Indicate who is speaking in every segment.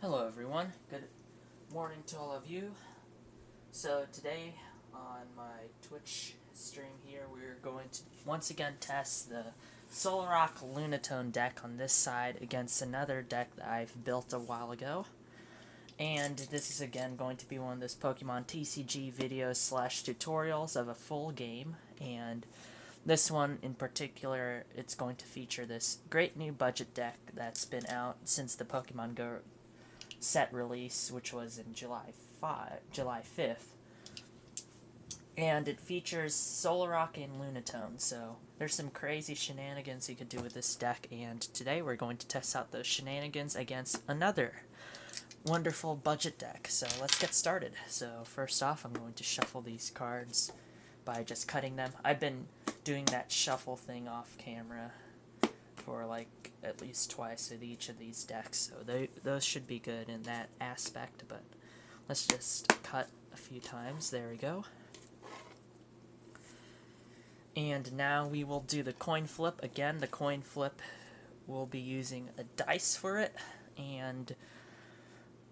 Speaker 1: Hello everyone, good morning to all of you. So today on my Twitch stream here we're going to once again test the Solrock Lunatone deck on this side against another deck that I've built a while ago. And this is again going to be one of those Pokemon TCG videos slash tutorials of a full game, and this one in particular, it's going to feature this great new budget deck that's been out since the Pokemon Go set release, which was in July 5th, and it features Solrock and Lunatone, so there's some crazy shenanigans you could do with this deck, and today we're going to test out those shenanigans against another wonderful budget deck. So let's get started. So first off, I'm going to shuffle these cards by just cutting them. I've been doing that shuffle thing off camera for like at least twice with each of these decks, so those should be good in that aspect, but let's just cut a few times. There we go. And now we will do the coin flip. Again, the coin flip, we'll be using a dice for it, and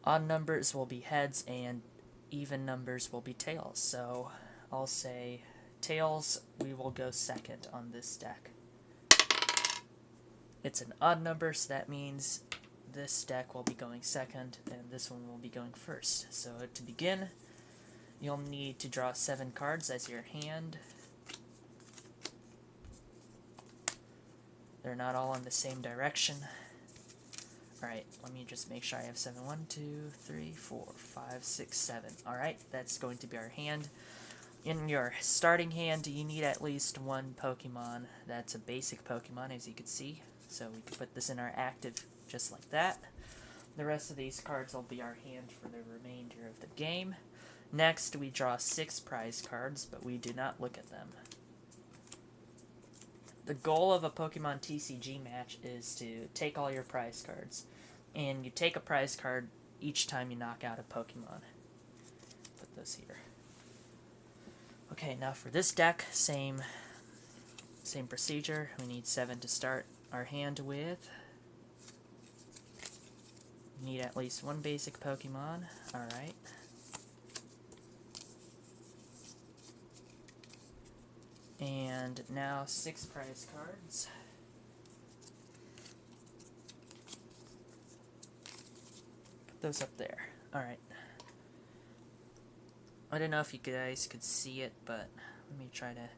Speaker 1: odd numbers will be heads and even numbers will be tails. So I'll say tails, we will go second on this deck. It's an odd number, so that means this deck will be going second, and this one will be going first. So to begin, you'll need to draw 7 cards as your hand. They're not all in the same direction. Alright, let me just make sure I have 7. 1, 2, 3, 4, 5, 6, 7. Alright, that's going to be our hand. In your starting hand, you need at least one Pokemon. That's a basic Pokemon, as you can see. So we can put this in our active just like that. The rest of these cards will be our hand for the remainder of the game. Next, we draw 6 prize cards, but we do not look at them. The goal of a Pokemon TCG match is to take all your prize cards. And you take a prize card each time you knock out a Pokemon. Put those here. Okay, now for this deck, same procedure. We need 7 to start our hand with. We need at least one basic Pokemon. Alright. And now 6 prize cards. Put those up there. Alright. I don't know if you guys could see it, but let me try to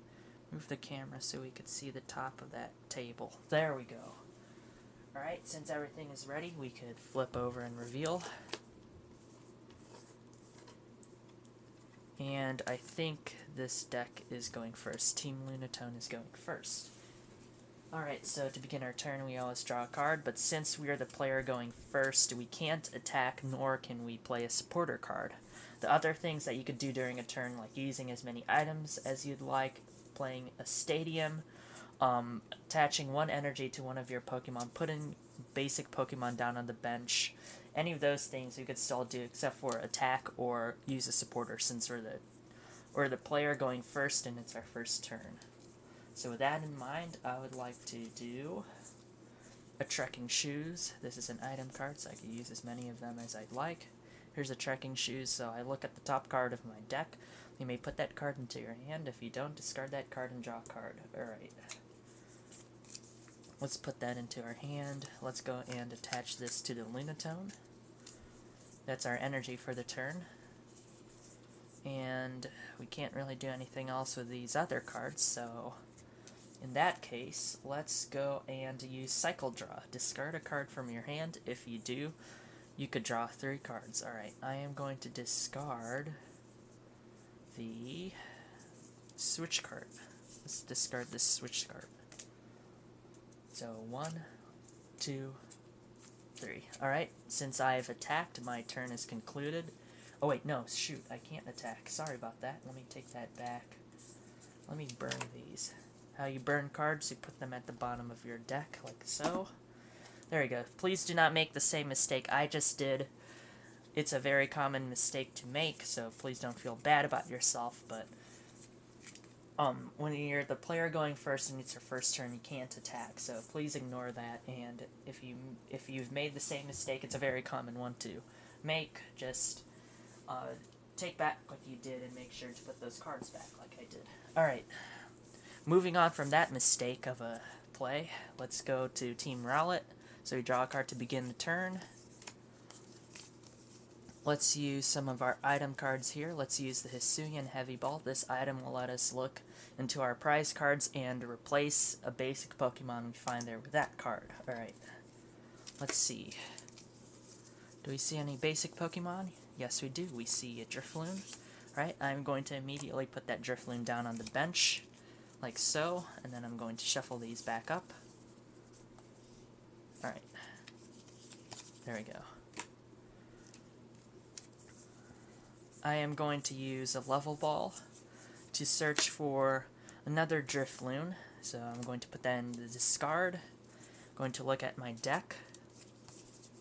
Speaker 1: move the camera so we could see the top of that table. There we go. Alright, since everything is ready, we could flip over and reveal. And I think this deck is going first. Team Lunatone is going first. Alright, so to begin our turn, we always draw a card, but since we are the player going first, we can't attack, nor can we play a supporter card. The other things that you could do during a turn, like using as many items as you'd like, playing a stadium, attaching one energy to one of your Pokemon, putting basic Pokemon down on the bench, any of those things you could still do except for attack or use a supporter, since we're the player going first and it's our first turn. So with that in mind, I would like to do a trekking shoes. This is an item card, so I can use as many of them as I'd like. Here's a trekking shoes, so I look at the top card of my deck. You may put that card into your hand. If you don't, discard that card and draw a card. Alright. Let's put that into our hand. Let's go and attach this to the Lunatone. That's our energy for the turn. And we can't really do anything else with these other cards, so in that case, let's go and use Cycle Draw. Discard a card from your hand. If you do, you could draw 3 cards. Alright, I am going to discard the switch card. Let's discard this switch card. So 1, 2, 3. Alright, since I've attacked, my turn is concluded. Oh wait, no, shoot, I can't attack. Sorry about that. Let me take that back. Let me burn these. How you burn cards, you put them at the bottom of your deck, like so. There we go. Please do not make the same mistake I just did. It's a very common mistake to make, so please don't feel bad about yourself, but when you're the player going first and it's your first turn, you can't attack. So please ignore that. And if you've made the same mistake, it's a very common one to make. Just take back what you did and make sure to put those cards back like I did. All right. Moving on from that mistake of a play, let's go to Team Rowlet. So we draw a card to begin the turn. Let's use some of our item cards here. Let's use the Hisuian Heavy Ball. This item will let us look into our prize cards and replace a basic Pokemon we find there with that card. Alright, let's see. Do we see any basic Pokemon? Yes, we do. We see a Drifloon. Alright, I'm going to immediately put that Drifloon down on the bench, like so, and then I'm going to shuffle these back up. Alright, there we go. I am going to use a level ball to search for another Drifloon. So I'm going to put that in the discard. Going to look at my deck.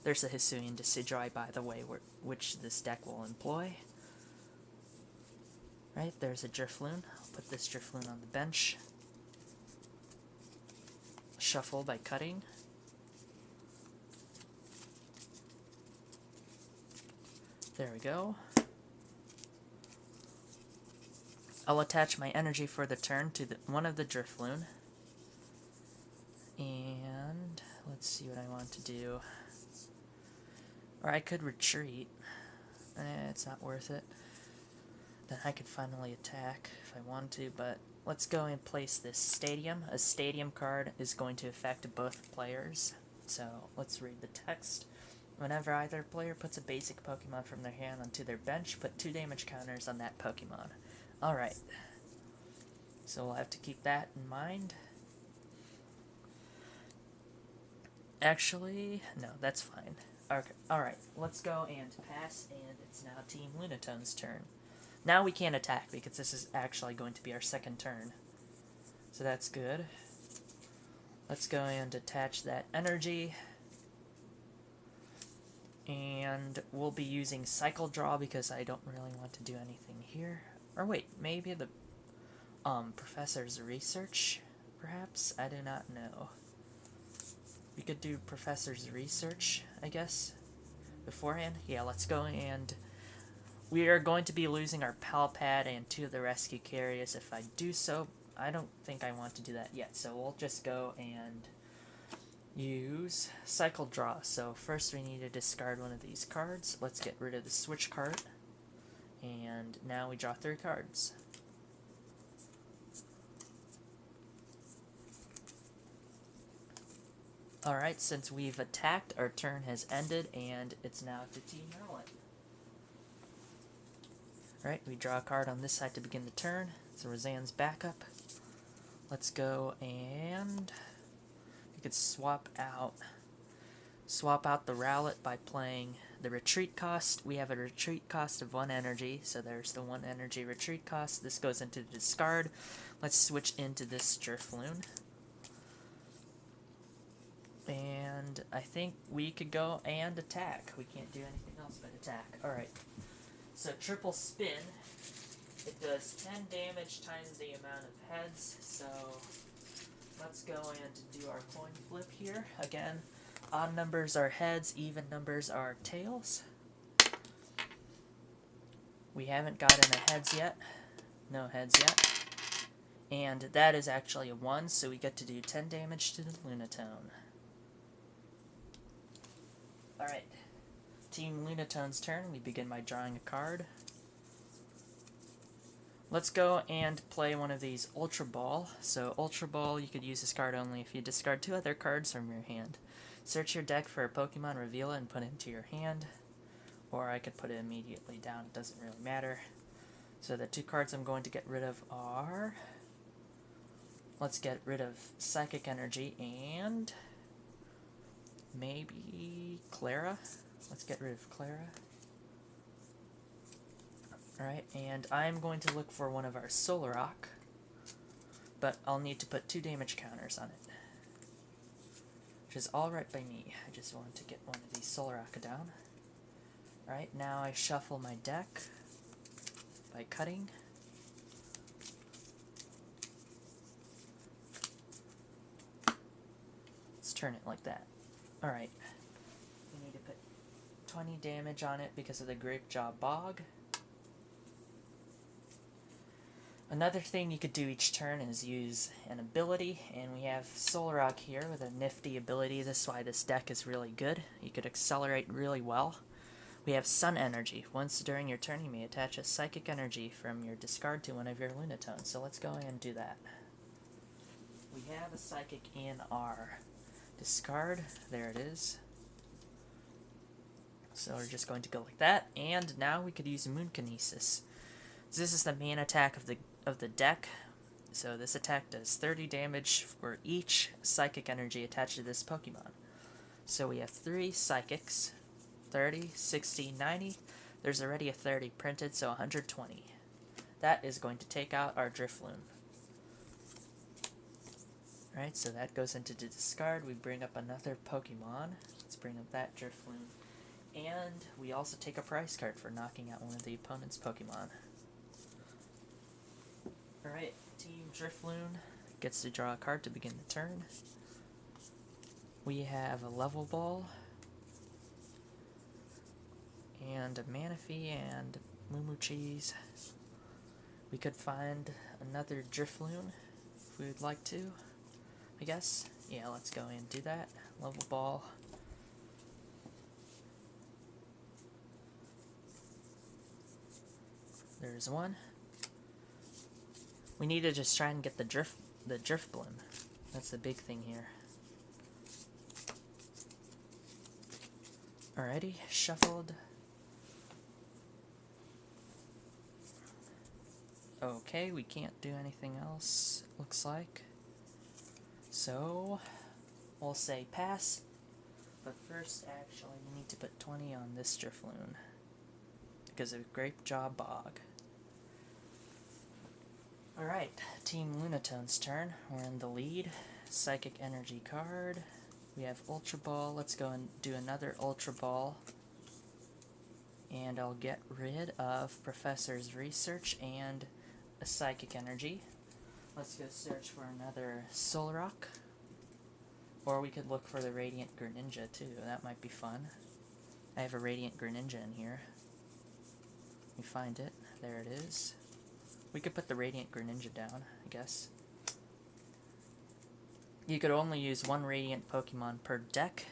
Speaker 1: There's a Hisuian Decidueye, by the way, which this deck will employ. Right, there's a Drifloon. I'll put this Drifloon on the bench. Shuffle by cutting. There we go. I'll attach my energy for the turn to one of the Drifloon. And let's see what I want to do. Or I could retreat. It's not worth it. Then I could finally attack if I want to, but let's go and place this Stadium. A Stadium card is going to affect both players. So let's read the text. Whenever either player puts a basic Pokemon from their hand onto their bench, put 2 damage counters on that Pokemon. Alright, so we'll have to keep that in mind. Actually, no, that's fine. Okay, alright, let's go and pass, and it's now Team Lunatone's turn. Now we can't attack, because this is actually going to be our second turn. So that's good. Let's go and attach that energy. And we'll be using Cycle Draw, because I don't really want to do anything here. Or wait, maybe the Professor's Research, perhaps? I do not know. We could do Professor's Research, I guess, beforehand. Yeah, let's go, and we are going to be losing our Palpad and 2 of the Rescue Carriers if I do so. I don't think I want to do that yet, so we'll just go and use Cycle Draw. So first we need to discard one of these cards. Let's get rid of the Switch card. And now we draw 3 cards. Alright, since we've attacked, our turn has ended, and it's now to Team Rowlet. Alright, we draw a card on this side to begin the turn. So Roseanne's backup. Let's go and we could swap out the Rowlet by playing the retreat cost. We have a retreat cost of 1 energy, so there's the 1 energy retreat cost. This goes into the discard. Let's switch into this Drifloon. And I think we could go and attack. We can't do anything else but attack. Alright, so triple spin. It does 10 damage times the amount of heads, so let's go and do our coin flip here. Again, odd numbers are heads, even numbers are tails. We haven't gotten a heads yet. No heads yet. And that is actually a 1, so we get to do 10 damage to the Lunatone. Alright, Team Lunatone's turn. We begin by drawing a card. Let's go and play one of these Ultra Ball. So Ultra Ball, you could use this card only if you discard 2 other cards from your hand. Search your deck for a Pokemon, reveal it, and put it into your hand. Or I could put it immediately down, it doesn't really matter. So the 2 cards I'm going to get rid of are... Let's get rid of Psychic Energy and... maybe Clara. Let's get rid of Clara. Alright, and I'm going to look for one of our Solrock, but I'll need to put 2 damage counters on it, which is alright by me. I just want to get one of these Solrock down. Alright, now I shuffle my deck by cutting. turn it like that. Alright. We need to put 20 damage on it because of the Grapejaw Bog. Another thing you could do each turn is use an ability, and we have Solrock here with a nifty ability. This is why this deck is really good. You could accelerate really well. We have Sun Energy. Once during your turn, you may attach a Psychic Energy from your discard to one of your Lunatones. So let's go ahead and do that. We have a Psychic in our discard. There it is. So we're just going to go like that. And now we could use Moonkinesis. This is the main attack of the deck. So this attack does 30 damage for each Psychic Energy attached to this Pokemon. So we have 3 Psychics. 30, 60, 90. There's already a 30 printed, so 120. That is going to take out our Drifloon. Alright, so that goes into the discard. We bring up another Pokemon. Let's bring up that Drifloon. And we also take a prize card for knocking out one of the opponent's Pokemon. Alright, Team Drifloon gets to draw a card to begin the turn. We have a Level Ball, and a Manaphy, and Moo Cheese. We could find another Drifloon if we would like to, I guess. Yeah, let's go and do that. Level Ball. There's one. We need to just try and get the Drifblim. That's the big thing here. Alrighty, shuffled. Okay, we can't do anything else, looks like. So, we'll say pass. But first, actually, we need to put 20 on this Drifloon because of Grapejaw Bog. Alright, Team Lunatone's turn. We're in the lead. Psychic Energy card. We have Ultra Ball. Let's go and do another Ultra Ball. And I'll get rid of Professor's Research and a Psychic Energy. Let's go search for another Solrock. Or we could look for the Radiant Greninja too. That might be fun. I have a Radiant Greninja in here. Let me find it. There it is. We could put the Radiant Greninja down, I guess. You could only use one Radiant Pokemon per deck.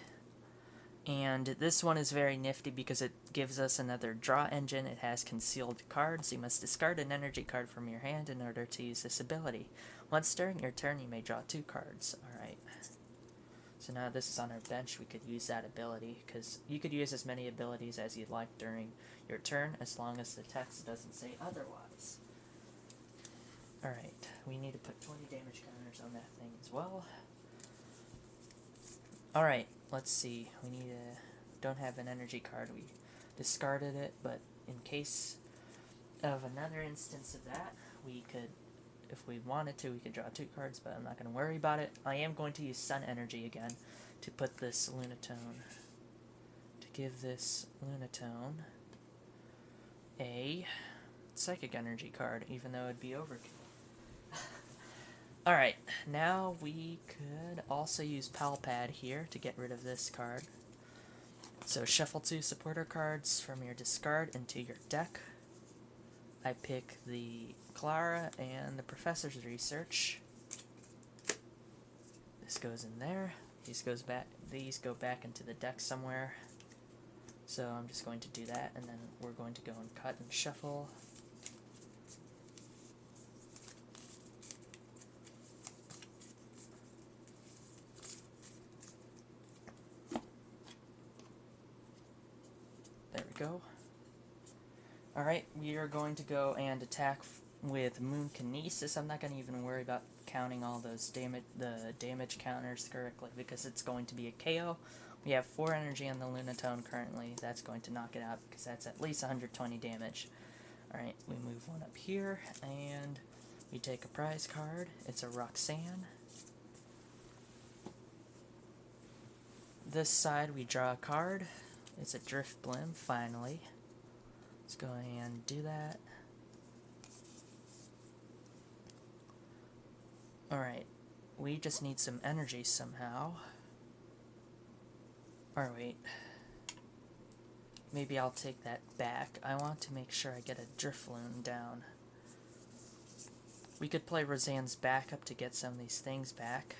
Speaker 1: And this one is very nifty because it gives us another draw engine. It has concealed cards. You must discard an energy card from your hand in order to use this ability. Once during your turn, you may draw 2 cards. Alright. So now this is on our bench. We could use that ability, because you could use as many abilities as you'd like during your turn, as long as the text doesn't say otherwise. Alright, we need to put 20 damage counters on that thing as well. Alright, let's see. We need a... don't have an energy card. We discarded it, but in case of another instance of that, we could, if we wanted to, we could draw 2 cards, but I'm not going to worry about it. I am going to use Sun Energy again to put this Lunatone, to give this Lunatone a Psychic Energy card, even though it'd be overkill. Alright, now we could also use Pal Pad here to get rid of this card. So shuffle 2 supporter cards from your discard into your deck. I pick the Clara and the Professor's Research. This goes in there. These go back into the deck somewhere. So I'm just going to do that, and then we're going to go and cut and shuffle. There we go. Alright, we are going to go and attack with Moonkinesis. I'm not going to even worry about counting all those damage counters correctly, because it's going to be a KO. We have 4 energy on the Lunatone currently. That's going to knock it out, because that's at least 120 damage. Alright, we move one up here, and we take a prize card. It's a Roxanne. This side, we draw a card. It's a Drifblim, finally. Let's go ahead and do that. Alright, we just need some energy somehow. Or wait. Maybe I'll take that back. I want to make sure I get a Drifloon down. We could play Roseanne's backup to get some of these things back.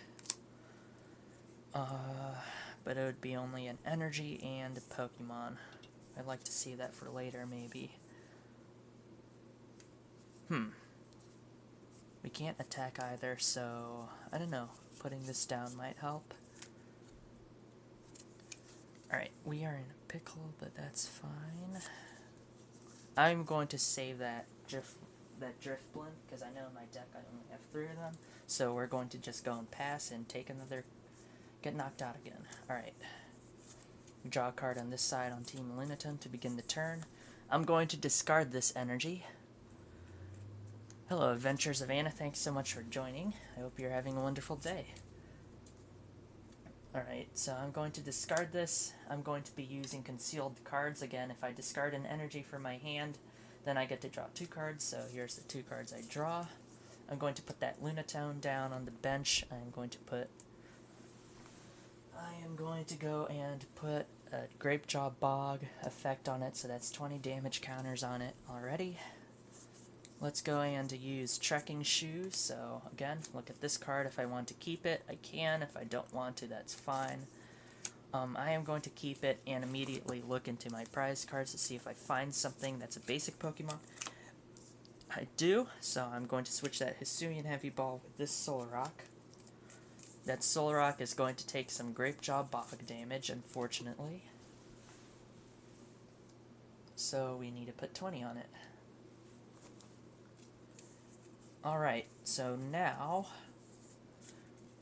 Speaker 1: But it would be only an energy and a Pokemon. I'd like to see that for later, maybe. We can't attack either, so I don't know. Putting this down might help. Alright, we are in a pickle, but that's fine. I'm going to save that Drifloon, because I know in my deck I only have 3 of them. So we're going to just go and pass and take another... get knocked out again. Alright. Draw a card on this side on Team Lunatone to begin the turn. I'm going to discard this energy. Hello, Adventures of Anna. Thanks so much for joining. I hope you're having a wonderful day. Alright, so I'm going to discard this. I'm going to be using concealed cards again. If I discard an energy from my hand, then I get to draw 2 cards. So here's the 2 cards I draw. I'm going to put that Lunatone down on the bench. I am going to go and put a Grapejaw Bog effect on it, so that's 20 damage counters on it already. Let's go and use Trekking Shoes. So again, look at this card. If I want to keep it, I can. If I don't want to, that's fine. I am going to keep it and immediately look into my prize cards to see if I find something that's a basic Pokemon. I do, so I'm going to switch that Hisuian Heavy Ball with this Solrock. That Solrock is going to take some Grapejaw Bog damage, unfortunately. So we need to put 20 on it. Alright, so now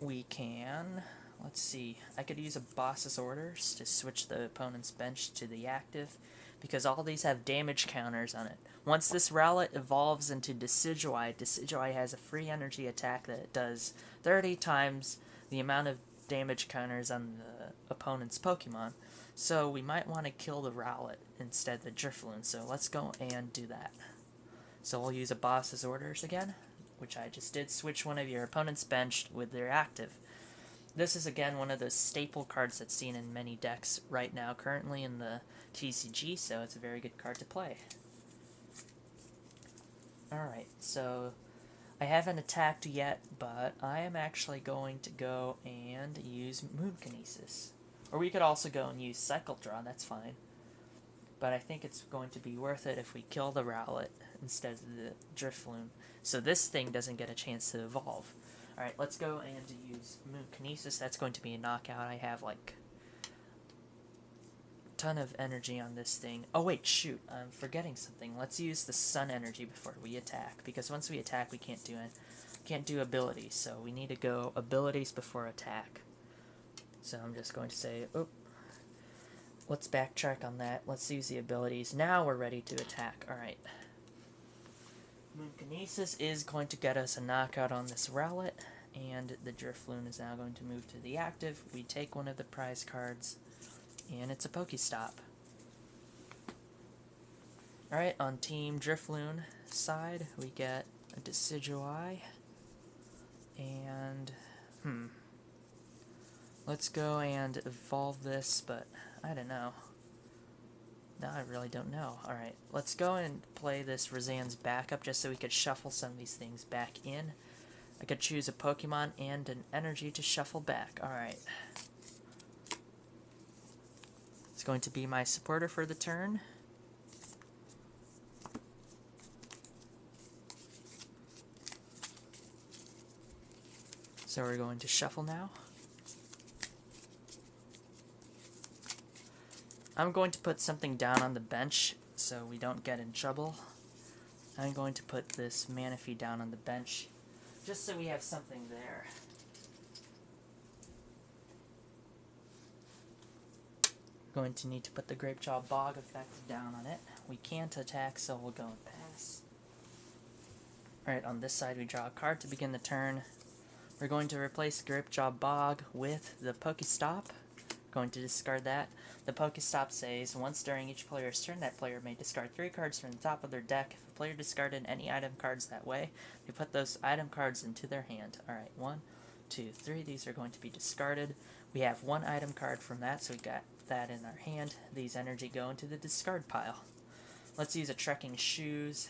Speaker 1: we can, let's see, I could use a Boss's Orders to switch the opponent's bench to the active, because all these have damage counters on it. Once this Rowlet evolves into Decidueye, Decidueye has a free energy attack that it does 30 times the amount of damage counters on the opponent's Pokemon. So we might want to kill the Rowlet instead of the Drifloon, so let's go and do that. So we'll use a Boss's Orders again, which I just did. Switch one of your opponent's bench with their active. This is again one of those staple cards that's seen in many decks right now, currently in the TCG, so it's a very good card to play. Alright, so I haven't attacked yet, but I am actually going to go and use Moonkinesis. Or we could also go and use Cycle Draw, that's fine. But I think it's going to be worth it if we kill the Rowlet instead of the Drifloon, so this thing doesn't get a chance to evolve. Alright, let's go and use Moonkinesis. That's going to be a knockout. I have like a ton of energy on this thing. Oh wait, shoot, I'm forgetting something. Let's use the Sun energy before we attack, because once we attack we can't do abilities, so we need to go abilities before attack. So I'm just going to say, oh, let's backtrack on that. Let's use the abilities. Now we're ready to attack. Alright. Moonkinesis is going to get us a knockout on this Rowlet, and the Drifloon is now going to move to the active. We take one of the prize cards, and it's a Pokestop. Alright, on Team Drifloon side, we get a Decidueye, and, let's go and evolve this, but I don't know. No, I really don't know. Alright, let's go and play this Roseanne's backup just so we could shuffle some of these things back in. I could choose a Pokemon and an energy to shuffle back. Alright. It's going to be my supporter for the turn. So we're going to shuffle now. I'm going to put something down on the bench so we don't get in trouble. I'm going to put this Manaphy down on the bench just so we have something there. Going to need to put the Grapejaw Bog effect down on it. We can't attack, so we'll go and pass. Alright, on this side we draw a card to begin the turn. We're going to replace Grapejaw Bog with the Pokestop. Going to discard that. The Pokestop says, once during each player's turn, that player may discard 3 cards from the top of their deck. If a player discarded any item cards that way, they put those item cards into their hand. Alright, 1, 2, 3. These are going to be discarded. We have one item card from that, so we got that in our hand. These energy go into the discard pile. Let's use a Trekking Shoes.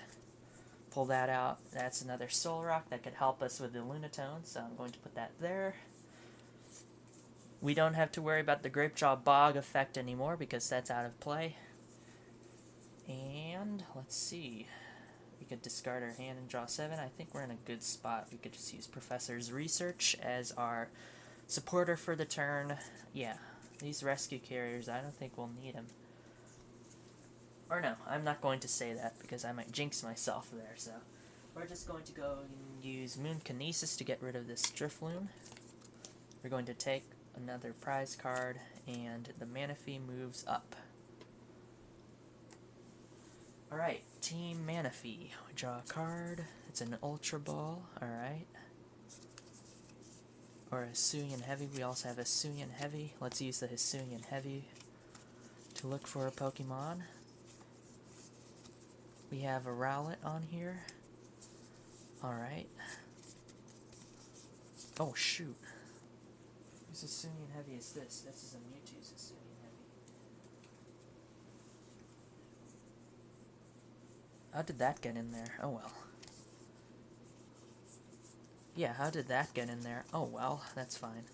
Speaker 1: Pull that out. That's another Solrock that could help us with the Lunatone, so I'm going to put that there. We don't have to worry about the Grapejaw Bog effect anymore because that's out of play. And let's see. We could discard our hand and draw 7. I think we're in a good spot. We could just use Professor's Research as our supporter for the turn. Yeah, these rescue carriers, I don't think we'll need them. Or no, I'm not going to say that because I might jinx myself there, so we're just going to go and use Moon Kinesis to get rid of this Drifloon. We're going to take another prize card, and the Manaphy moves up. Alright, Team Manaphy. We draw a card. It's an Ultra Ball, alright. Or a Hisuian Heavy. We also have a Hisuian Heavy. Let's use the Hisuian Heavy to look for a Pokemon. We have a Rowlet on here. Alright. Oh, shoot. Whose Hisuian Heavy is this? This is a Mewtwo's Hisuian Heavy. How did that get in there? Oh, well. Yeah, how did that get in there? Oh, well, that's fine.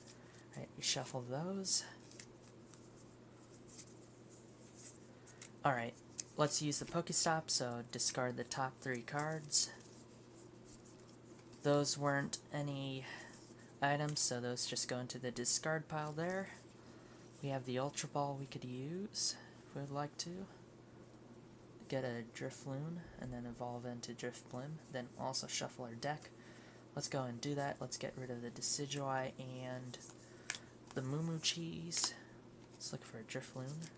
Speaker 1: Alright, we shuffle those. Alright, let's use the Pokestop, so discard the top 3 cards. Those weren't any items, so those just go into the discard pile there. We have the Ultra Ball we could use, if we would like to. Get a Drifloon, and then evolve into Drifblim, then also shuffle our deck. Let's go and do that. Let's get rid of the Decidueye and the Moo Cheese. Let's look for a Drifloon.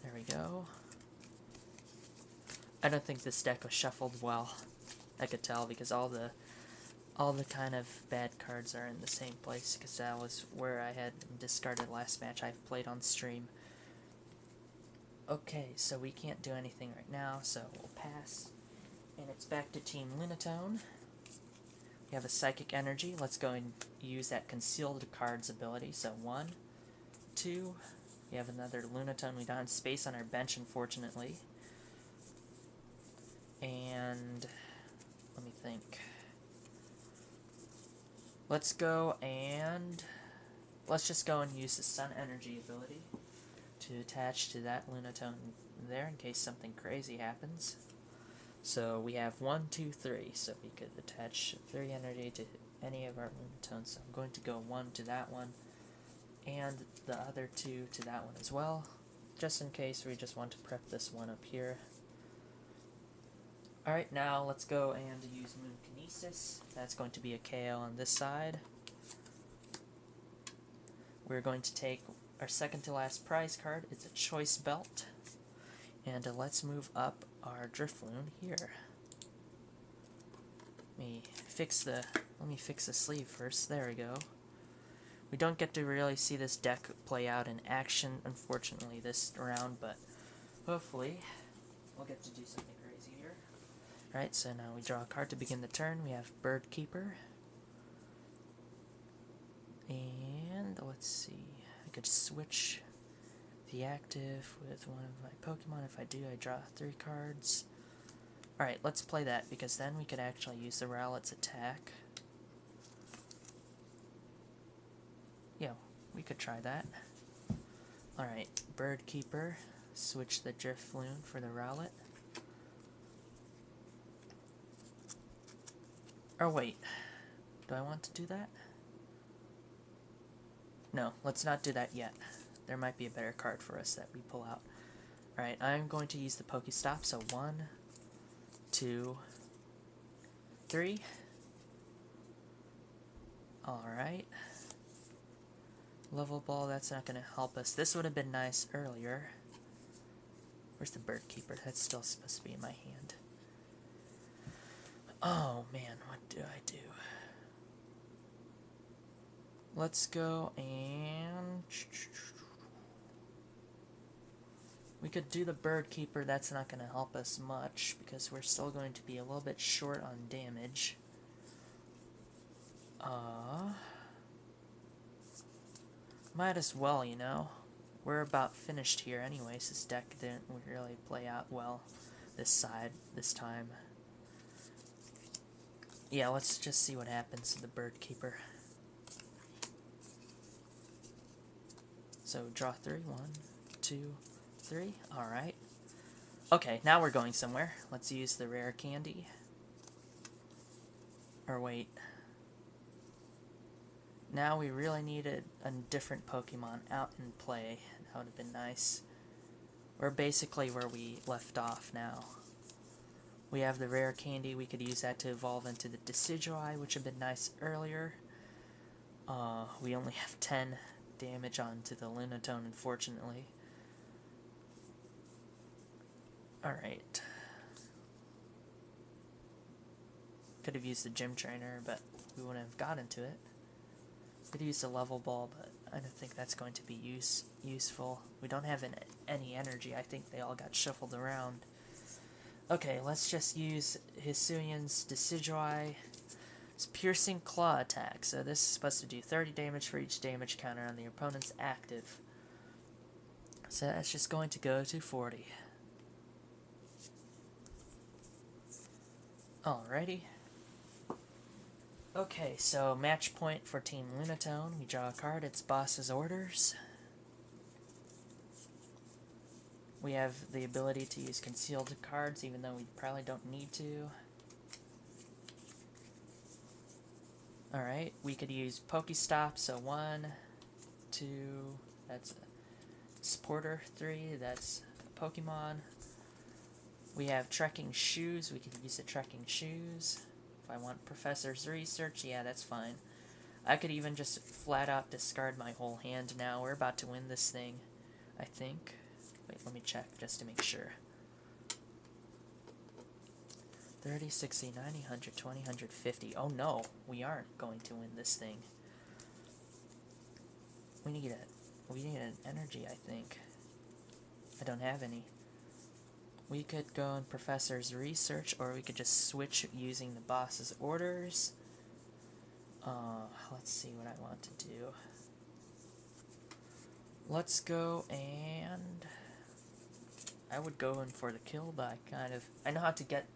Speaker 1: There we go. I don't think this deck was shuffled well. I could tell because all the kind of bad cards are in the same place, because that was where I had discarded last match I've played on stream. Okay, so we can't do anything right now, so we'll pass. And it's back to Team Lunatone. We have a Psychic Energy. Let's go and use that Concealed Cards ability. So 1, 2. We have another Lunatone. We don't have space on our bench, unfortunately. And let me think. Let's just go and use the Sun Energy ability to attach to that Lunatone there in case something crazy happens. So we have 1, 2, 3, so we could attach 3 energy to any of our Lunatones. So I'm going to go 1 to that one, and the other 2 to that one as well, just in case we just want to prep this one up here. Alright, now let's go and use Moon Kinesis. That's going to be a KO on this side. We're going to take our second to last prize card. It's a Choice Belt. And let's move up our Drifloon here. Let me fix the sleeve first. There we go. We don't get to really see this deck play out in action, unfortunately, this round, but hopefully we'll get to do something crazy here. Alright, so now we draw a card to begin the turn. We have Bird Keeper. And let's see. I could switch the active with one of my Pokemon. If I do, I draw 3 cards. Alright, let's play that, because then we could actually use the Rowlet's attack. Yeah, we could try that. Alright, Bird Keeper. Switch the Drifloon for the Rowlet. Oh wait, do I want to do that? No, let's not do that yet. There might be a better card for us that we pull out. Alright, I'm going to use the Pokestop, so 1, 2, 3. Alright. Level Ball, that's not going to help us. This would have been nice earlier. Where's the Bird Keeper? That's still supposed to be in my hand. Oh man, what do I do? Let's go and... we could do the Bird Keeper. That's not going to help us much because we're still going to be a little bit short on damage. Might as well, you know. We're about finished here anyways. This deck didn't really play out well this time. Yeah, let's just see what happens to the Bird Keeper. So draw 3, 1, 2, 3. Alright. Okay, now we're going somewhere. Let's use the rare candy. Or wait. Now we really needed a different Pokemon out in play. That would have been nice. We're basically where we left off now. We have the rare candy. We could use that to evolve into the Decidueye, which would have been nice earlier. We only have 10 damage onto the Lunatone, unfortunately. Alright. Could have used the Gym Trainer, but we wouldn't have gotten to it. Could use the Level Ball, but I don't think that's going to be useful. We don't have any energy. I think they all got shuffled around. Okay, let's just use Hisuian's Decidueye. It's Piercing Claw attack, so this is supposed to do 30 damage for each damage counter on the opponent's active. So that's just going to go to 40. Alrighty. Okay, so match point for Team Lunatone. We draw a card, it's Boss's Orders. We have the ability to use concealed cards, even though we probably don't need to. Alright, we could use Pokestop, so 1, 2, that's a Supporter, 3, that's a Pokemon. We have Trekking Shoes, we could use the Trekking Shoes. If I want Professor's Research, yeah, that's fine. I could even just flat out discard my whole hand now. We're about to win this thing, I think. Wait, let me check just to make sure. 30, 60, 90, 100, 20, 150. Oh no, we aren't going to win this thing. We need an energy, I think. I don't have any. We could go in Professor's Research, or we could just switch using the Boss's Orders. Let's see what I want to do. Let's go and... I would go in for the kill, but I know how to get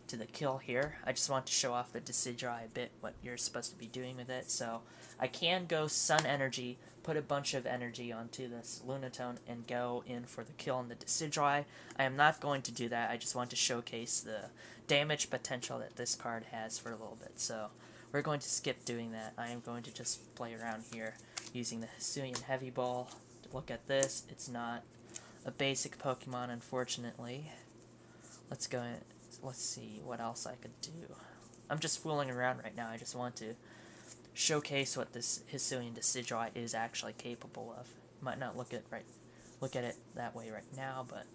Speaker 1: to the kill here. I just want to show off the Decidueye a bit, what you're supposed to be doing with it. So I can go Sun Energy, put a bunch of energy onto this Lunatone, and go in for the kill on the Decidueye. I am not going to do that. I just want to showcase the damage potential that this card has for a little bit. So we're going to skip doing that. I am going to just play around here using the Hisuian Heavy Ball. Look at this. It's not a basic Pokemon, unfortunately. Let's go in. Let's see what else I could do. I'm just fooling around right now. I just want to showcase what this Hisuian Decidueye is actually capable of. Might not look at it that way right now, but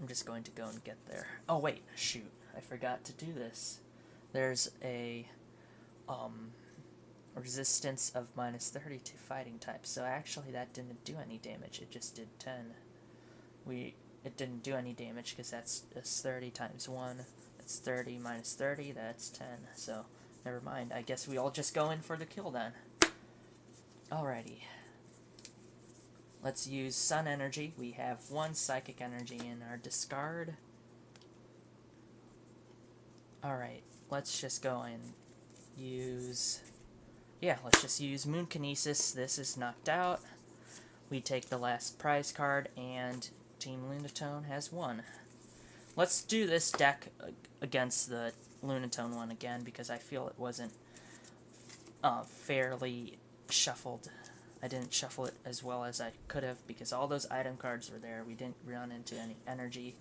Speaker 1: I'm just going to go and get there. Oh wait, shoot. I forgot to do this. There's a resistance of -30 to fighting type. So actually that didn't do any damage. It just did 10. It didn't do any damage because that's 30 times 1. That's 30 minus 30. That's 10. So never mind. I guess we all just go in for the kill then. Alrighty. Let's use Sun Energy. We have 1 Psychic Energy in our discard. Alright. Let's just go and use... Yeah, let's just use Moon Kinesis. This is knocked out. We take the last prize card, and Team Lunatone has won. Let's do this deck against the Lunatone one again, because I feel it wasn't fairly shuffled. I didn't shuffle it as well as I could have, because all those item cards were there. We didn't run into any energy.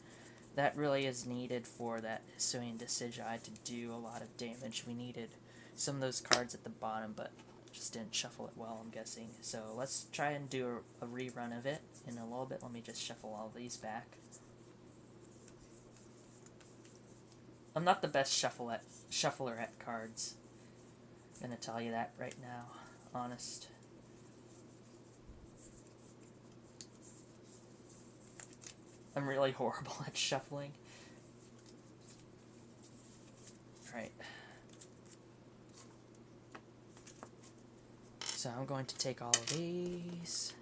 Speaker 1: That really is needed for that Hisuian Decidueye to do a lot of damage. We needed some of those cards at the bottom, but just didn't shuffle it well, I'm guessing. So let's try and do a rerun of it in a little bit. Let me just shuffle all these back. I'm not the best shuffler at cards. I'm gonna tell you that right now. Honest. I'm really horrible at shuffling. Right. So I'm going to take all of these.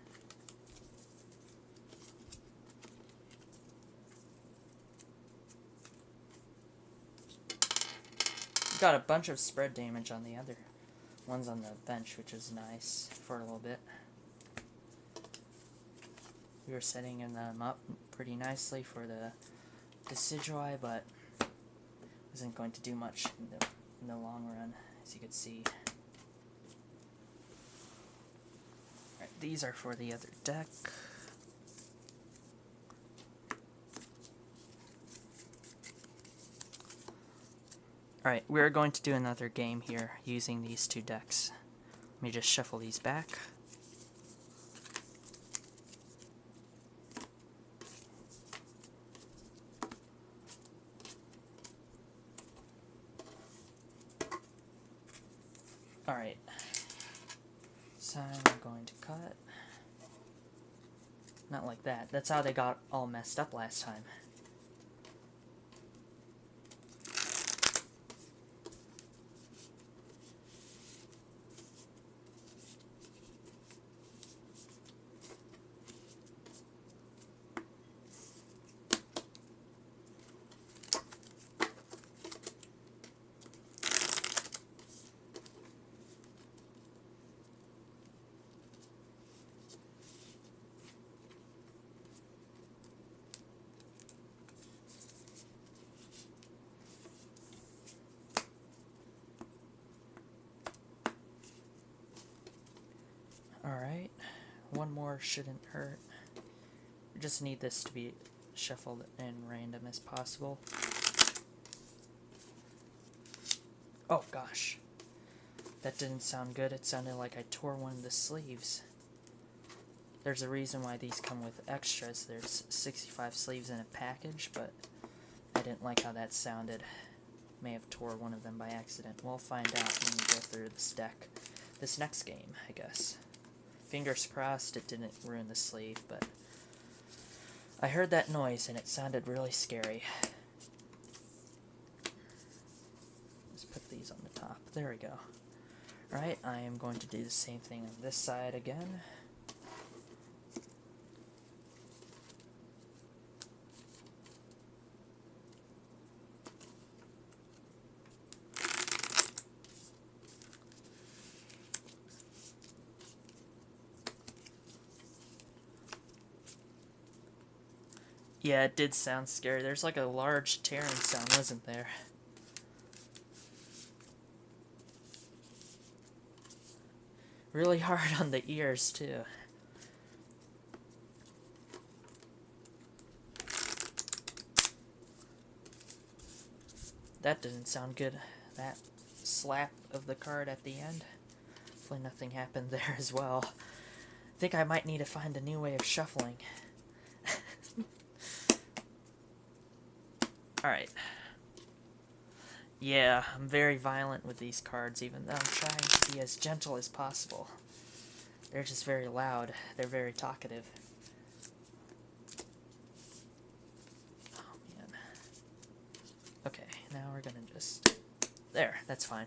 Speaker 1: Got a bunch of spread damage on the other ones on the bench, which is nice for a little bit. We were setting them up pretty nicely for the Decidui, but isn't going to do much in the long run, as you can see. Right, these are for the other deck. Alright, we're going to do another game here using these two decks. Let me just shuffle these back. Alright, so I'm going to cut. Not like that. That's how they got all messed up last time. Alright, one more shouldn't hurt. We just need this to be shuffled and random as possible. Oh gosh, that didn't sound good. It sounded like I tore one of the sleeves. There's a reason why these come with extras. There's 65 sleeves in a package, but I didn't like how that sounded. May have tore one of them by accident. We'll find out when we go through this deck. This next game, I guess. Fingers crossed it didn't ruin the sleeve, but I heard that noise and it sounded really scary. Let's put these on the top. There we go. Alright, I am going to do the same thing on this side again. Yeah, it did sound scary. There's like a large tearing sound, wasn't there? Really hard on the ears, too. That didn't sound good. That slap of the card at the end. Hopefully nothing happened there as well. I think I might need to find a new way of shuffling. Alright. Yeah, I'm very violent with these cards, even though I'm trying to be as gentle as possible. They're just very loud. They're very talkative. Oh, man. Okay, now we're gonna just... There, that's fine.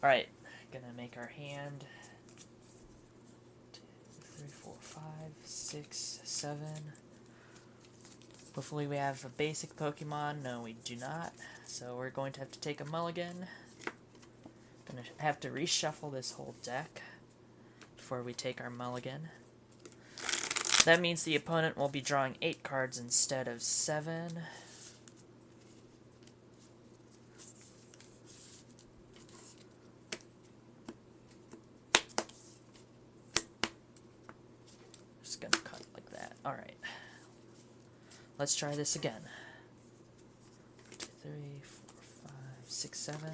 Speaker 1: Alright, gonna make our hand. 2, 3, 4, 5, 6, 7... Hopefully we have a basic Pokemon. No, we do not. So we're going to have to take a mulligan. Gonna have to reshuffle this whole deck before we take our mulligan. That means the opponent will be drawing 8 cards instead of 7. Just gonna cut like that. Alright. Let's try this again. 2, 3, 4, 5, 6, 7.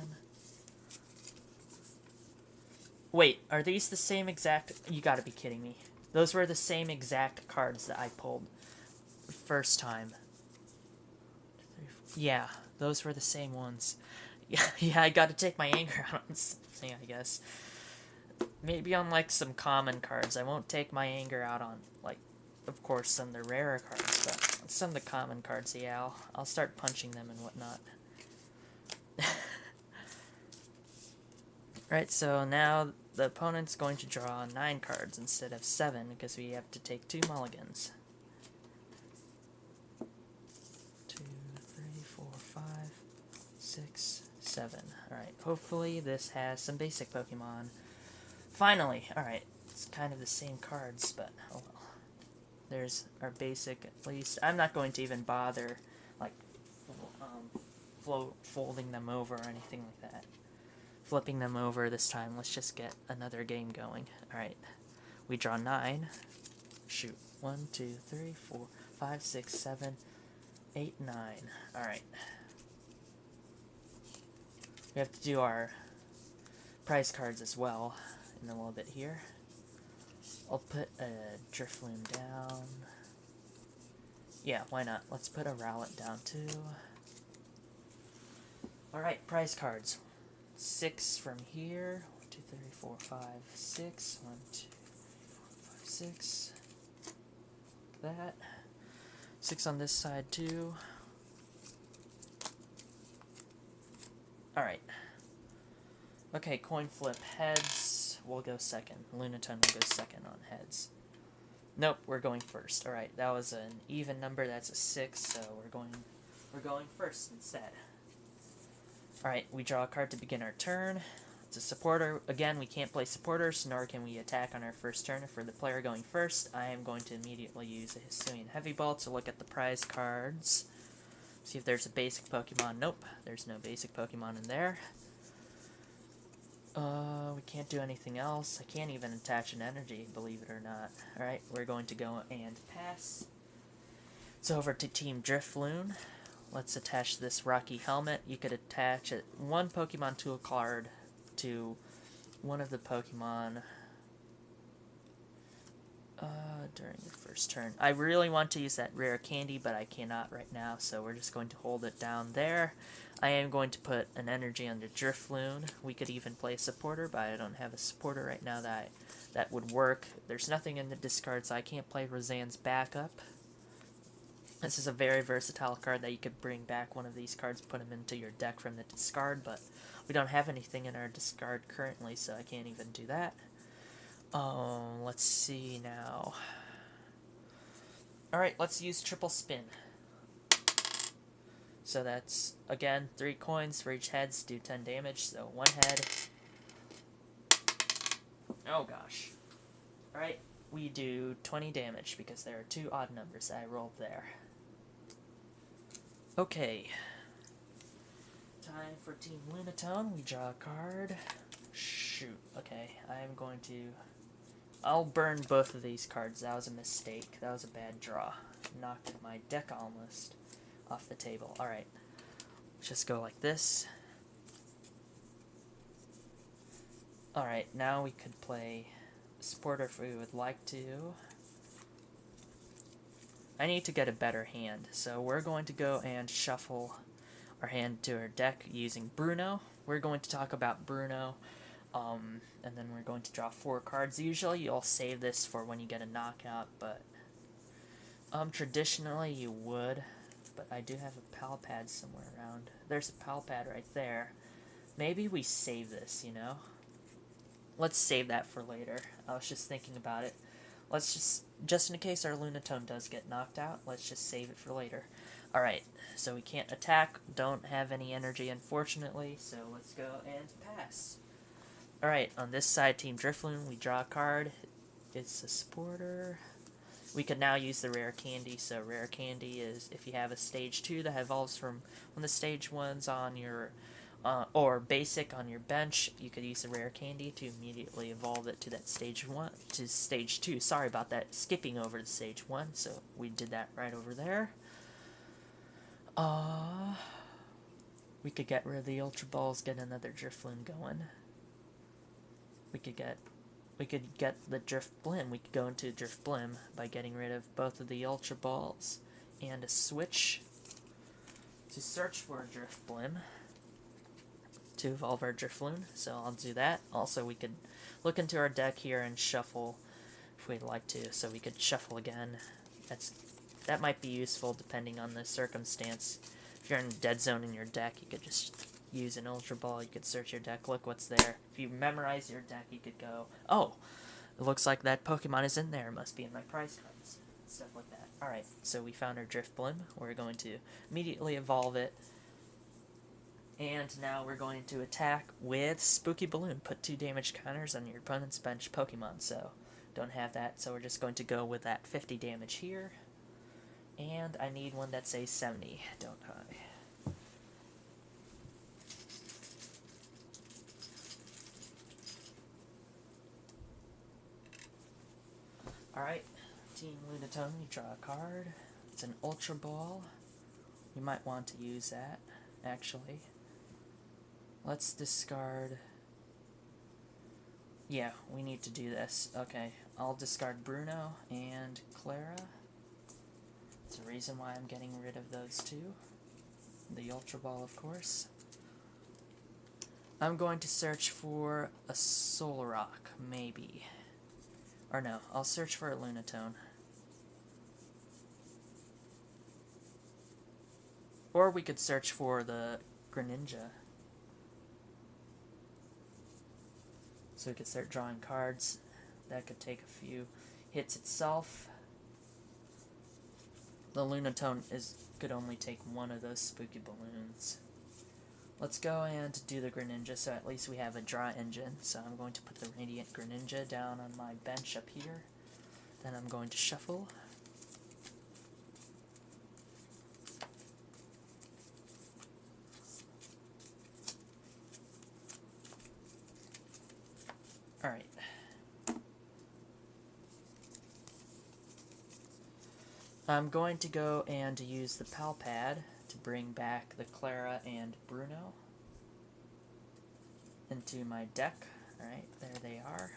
Speaker 1: Wait, are these the same exact... You gotta be kidding me. Those were the same exact cards that I pulled the first time. 2, 3, 4. Yeah, those were the same ones. Yeah, I gotta take my anger out on something, I guess. Maybe on, like, some common cards. I won't take my anger out on, like, of course, some of the rarer cards, but some of the common cards, yeah, I'll start punching them and whatnot. Right, so now the opponent's going to draw 9 cards instead of 7 because we have to take 2 mulligans. 2, 3, 4, 5, 6, 7. Alright, hopefully this has some basic Pokemon. Finally! Alright, it's kind of the same cards, but oh well. There's our basic, at least. I'm not going to even bother, like, folding them over or anything like that. Flipping them over this time. Let's just get another game going. Alright, we draw 9. Shoot. 1, 2, 3, 4, 5, 6, 7, 8, 9. Alright. We have to do our prize cards as well in a little bit here. I'll put a Drifloon down. Yeah, why not? Let's put a Rowlet down too. Alright, prize cards. 6 from here. 1, 2, 3, 4, 5, 6. 1, 2, 3, 4, 5, 6. Like that. 6 on this side too. Alright. Okay, coin flip. Heads will go second. Lunatone will go second on heads. Nope, we're going first. Alright, that was an even number. That's a 6, so we're going first instead. Alright, we draw a card to begin our turn. It's a supporter. Again, we can't play supporters, nor can we attack on our first turn. For the player going first, I am going to immediately use a Hisuian Heavy Ball to look at the prize cards. See if there's a basic Pokemon. Nope, there's no basic Pokemon in there. We can't do anything else. I can't even attach an energy, believe it or not. Alright, we're going to go and pass. It's over to Team Drifloon. Let's attach this Rocky Helmet. You could attach one Pokemon tool card to one of the Pokemon during your first turn. I really want to use that rare candy, but I cannot right now, so we're just going to hold it down there. I am going to put an energy under Drifloon. We could even play a supporter, but I don't have a supporter right now that would work. There's nothing in the discard, so I can't play Roseanne's backup. This is a very versatile card that you could bring back one of these cards, put them into your deck from the discard, but we don't have anything in our discard currently, so I can't even do that. Let's see now. Alright, let's use triple spin. So that's, again, 3 coins for each heads, do 10 damage, so 1 head. Oh gosh. Alright, we do 20 damage because there are 2 odd numbers that I rolled there. Okay. Time for Team Lunatone. We draw a card. Shoot. Okay, I'm going to... I'll burn both of these cards. That was a mistake. That was a bad draw. Knocked my deck almost off the table. Alright. Let's just go like this. Alright, now we could play supporter if we would like to. I need to get a better hand, so we're going to go and shuffle our hand to our deck using Bruno. We're going to talk about Bruno, and then we're going to draw 4 cards. Usually you'll save this for when you get a knockout, but traditionally you would, but I do have a pal pad somewhere around. There's a pal pad right there. Maybe we save this, you know? Let's save that for later. I was just thinking about it. Let's just in case our Lunatone does get knocked out, let's just save it for later. Alright, so we can't attack, don't have any energy unfortunately, so let's go and pass. Alright, on this side, Team Drifloon, we draw a card. It's a supporter. We could now use the rare candy, so rare candy is if you have a stage 2 that evolves from one of the stage 1s on your or basic on your bench, you could use the rare candy to immediately evolve it to that stage 1 to stage 2. Sorry about that, skipping over to stage 1, so we did that right over there. We could get rid of the Ultra Balls, get another Drifloon going. We could get the Drift Blim. We could go into Drift Blim by getting rid of both of the Ultra Balls and a switch to search for a Drift Blim to evolve our Drifloon, so I'll do that. Also, we could look into our deck here and shuffle if we'd like to, so we could shuffle again. That might be useful depending on the circumstance. If you're in a dead zone in your deck, you could just use an Ultra Ball, you could search your deck, look what's there. If you memorize your deck, you could go, oh, it looks like that Pokemon is in there, must be in my prize cards. Stuff like that. Alright, so we found our Drifblim. We're going to immediately evolve it. And now we're going to attack with Spooky Balloon. Put 2 damage counters on your opponent's bench Pokemon, so don't have that. So we're just going to go with that 50 damage here. And I need one that's a 70, don't I? Alright, Team Lunatone, you draw a card. It's an Ultra Ball. You might want to use that, actually. Let's discard... Yeah, we need to do this. Okay, I'll discard Bruno and Clara. There's a reason why I'm getting rid of those two. The Ultra Ball, of course. I'm going to search for a Solrock, maybe. Or no, I'll search for a Lunatone. Or we could search for the Greninja. So we could start drawing cards. That could take a few hits itself. The Lunatone could only take one of those Spooky Balloons. Let's go and do the Greninja, so at least we have a draw engine. So I'm going to put the Radiant Greninja down on my bench up here. Then I'm going to shuffle. Alright. I'm going to go and use the Pal Pad to bring back the Clara and Bruno into my deck. Alright, there they are.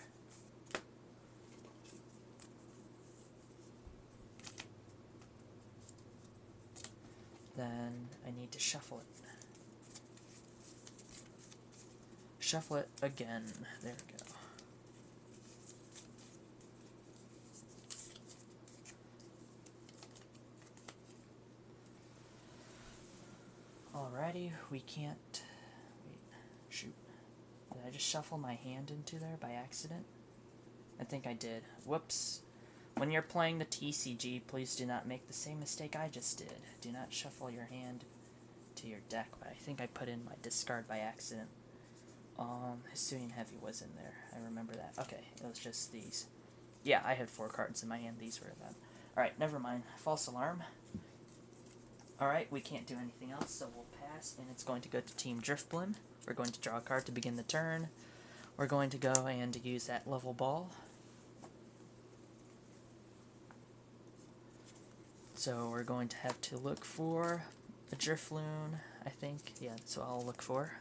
Speaker 1: Then I need to shuffle it. Shuffle it again. There we go. Alrighty, we can't... Wait, shoot. Did I just shuffle my hand into there by accident? I think I did. Whoops. When you're playing the TCG, please do not make the same mistake I just did. Do not shuffle your hand to your deck, but I think I put in my discard by accident. Hisuian Heavy was in there. I remember that. Okay, it was just these. Yeah, I had 4 cards in my hand. These were them. Alright, never mind. False alarm. Alright, we can't do anything else, so we'll pass, and it's going to go to Team Drifblim. We're going to draw a card to begin the turn. We're going to go and use that level ball. So we're going to have to look for a Drifloon, I think. Yeah, that's what I'll look for.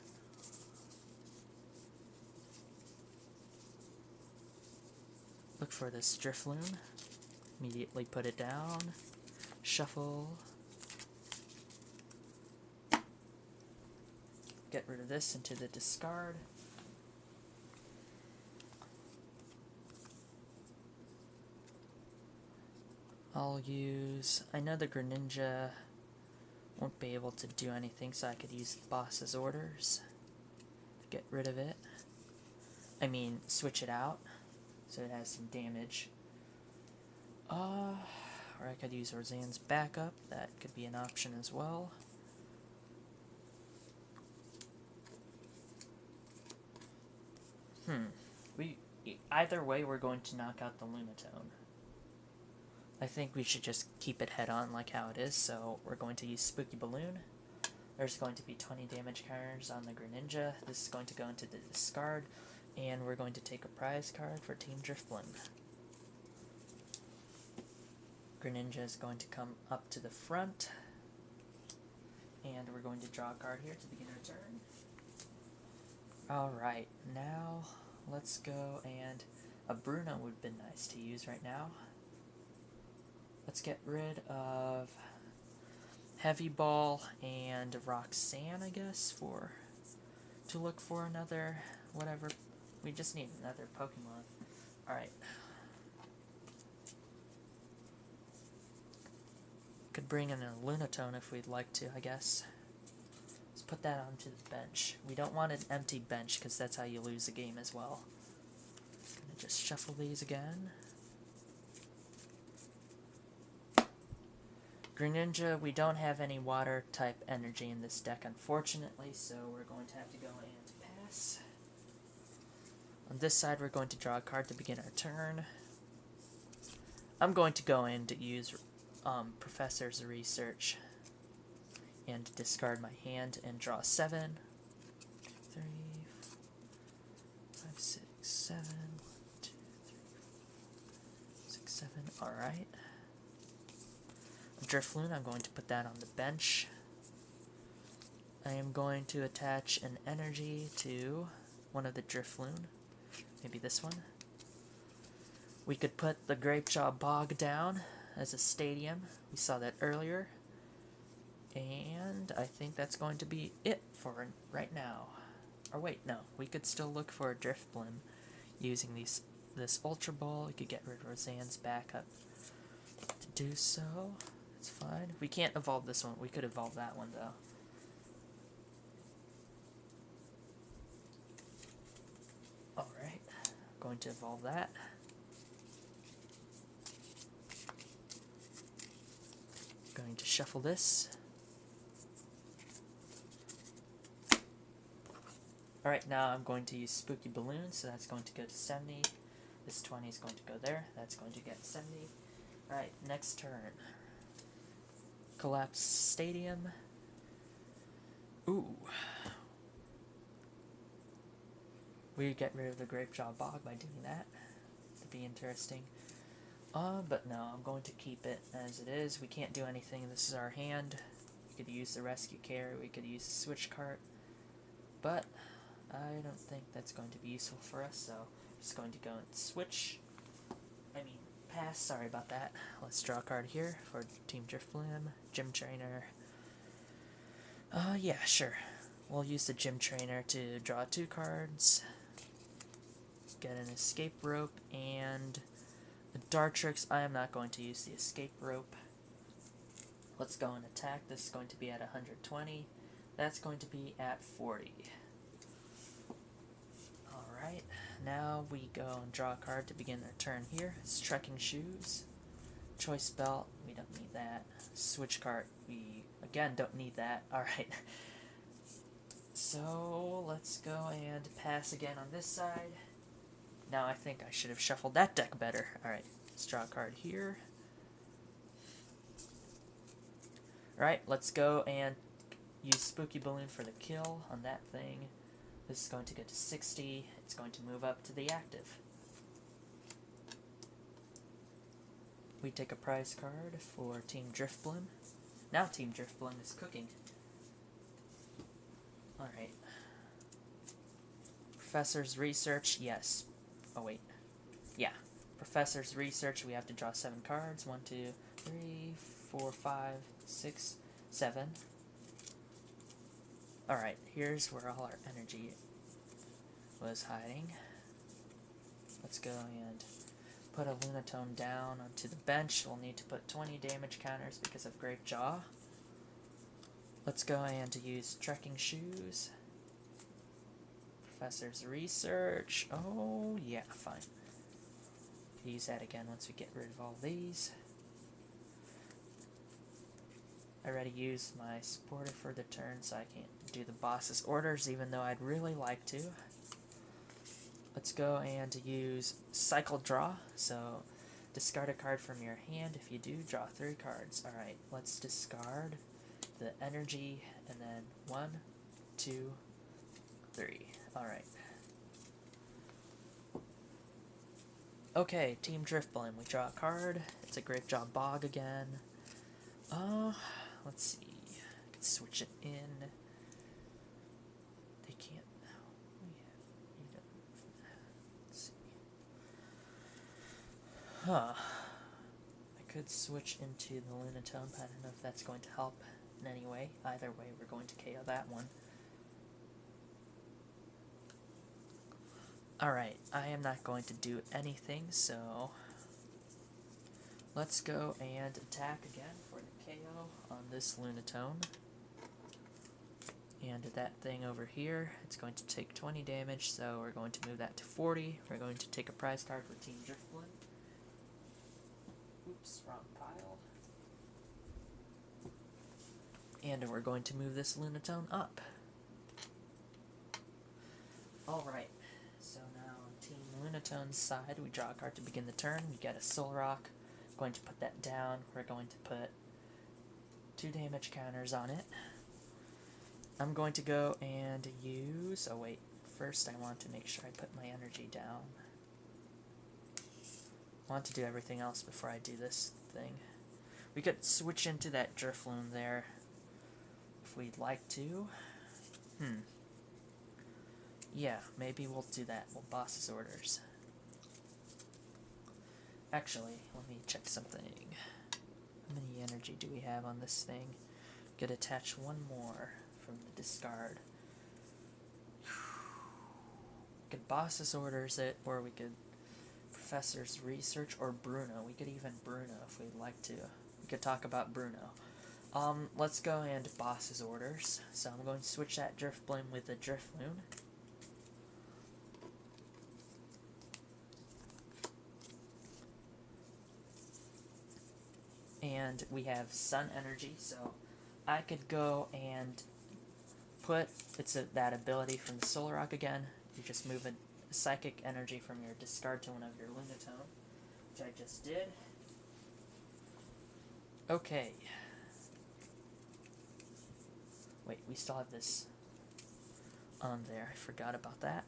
Speaker 1: Look for this Drifloon. Immediately put it down. Shuffle. Get rid of this into the discard. I'll use... I know the Greninja won't be able to do anything, so I could use the boss's orders to get rid of it. I mean, switch it out so it has some damage. Or I could use Orzan's backup. That could be an option as well. Either way, we're going to knock out the Lunatone. I think we should just keep it head-on like how it is, so we're going to use Spooky Balloon. There's going to be 20 damage counters on the Greninja. This is going to go into the discard, and we're going to take a prize card for Team Drifblim. Greninja is going to come up to the front, and we're going to draw a card here to begin our turn. Alright, now let's go, and a Bruno would have been nice to use right now. Let's get rid of Heavy Ball and Roxanne, I guess, to look for another, whatever. We just need another Pokemon. Alright. Could bring in a Lunatone if we'd like to, I guess. Let's put that onto the bench. We don't want an empty bench because that's how you lose the game as well. Gonna just shuffle these again. Greninja, we don't have any water type energy in this deck, unfortunately, so we're going to have to go and pass. On this side, we're going to draw a card to begin our turn. I'm going to go in to use Professor's Research and discard my hand and draw 7, 3, 5, 6, 7, 1, 2, 3, 4, 6, 7. Alright. Drifloon, I'm going to put that on the bench. I am going to attach an energy to one of the Drifloon. Maybe this one. We could put the Grapejaw Bog down as a stadium. We saw that earlier. And I think that's going to be it for right now. Or wait, no. We could still look for a Drifblim using this Ultra Ball. We could get rid of Roseanne's backup to do so. It's fine. We can't evolve this one. We could evolve that one, though. Alright. Going to evolve that. Going to shuffle this. Alright, now I'm going to use Spooky Balloon, so that's going to go to 70. This 20 is going to go there. That's going to get 70. Alright, next turn. Collapse Stadium. Ooh. We get rid of the Grapejaw Bog by doing that. That'd be interesting. But no, I'm going to keep it as it is. We can't do anything. This is our hand. We could use the Rescue Carry. We could use the Switch Cart. But I don't think that's going to be useful for us, so I'm just going to go and switch. Pass, sorry about that. Let's draw a card here for Team Drifblim. Gym Trainer. Yeah, sure. We'll use the Gym Trainer to draw 2 cards. Get an Escape Rope and a Dartrix. I am not going to use the Escape Rope. Let's go and attack. This is going to be at 120. That's going to be at 40. Alright. Now we go and draw a card to begin our turn here. It's Trekking Shoes. Choice Belt, we don't need that. Switch Cart, we again don't need that. Alright. So let's go and pass again on this side. Now I think I should have shuffled that deck better. Alright, let's draw a card here. Alright, let's go and use Spooky Balloon for the kill on that thing. This is going to get to 60. It's going to move up to the active. We take a prize card for Team Drifblim. Now Team Drifblim is cooking. Alright. Professor's Research, yes. Oh wait. Yeah. Professor's Research, we have to draw 7 cards. 1, 2, 3, 4, 5, 6, 7. Alright, here's where all our energy was hiding. Let's go and put a Lunatone down onto the bench. We'll need to put 20 damage counters because of Grapejaw. Let's go and use Trekking Shoes. Professor's Research. Oh, yeah, fine. Use that again once we get rid of all these. I already used my supporter for the turn, so I can't do the boss's orders, even though I'd really like to. Let's go and use Cycle Draw. So, discard a card from your hand. If you do, draw 3 cards. Alright, let's discard the energy, and then 1, 2, 3. Alright. Okay, Team Drifblim. We draw a card. It's a Grapejaw Bog again. Let's see. I can switch it in. They can't. Let's see. Huh. I could switch into the Lunatone, but I don't know if that's going to help in any way. Either way, we're going to KO that one. Alright, I am not going to do anything, so let's go and attack again for the KO on this Lunatone. And that thing over here, it's going to take 20 damage, so we're going to move that to 40. We're going to take a prize card for Team Driftwood. Oops, wrong pile. And we're going to move this Lunatone up. Alright, so now on Team Lunatone's side, we draw a card to begin the turn. We get a Solrock. Going to put that down. We're going to put 2 damage counters on it. I'm going to go and use... Oh wait, first I want to make sure I put my energy down. I want to do everything else before I do this thing. We could switch into that Drifloon there if we'd like to. Yeah, maybe we'll do that. We'll boss's orders. Actually, let me check something. How many energy do we have on this thing? Could attach one more from the discard. We could boss's orders it, or we could Professor's Research, or Bruno. We could even Bruno if we'd like to. We could talk about Bruno. Let's go and boss's orders. So I'm going to switch that Drifblim with the Drifloon. And we have Sun Energy, so I could go and put that ability from the Solrock again. You just move a Psychic Energy from your discard to one of your Lunatone, which I just did. Okay. Wait, we still have this on there. I forgot about that.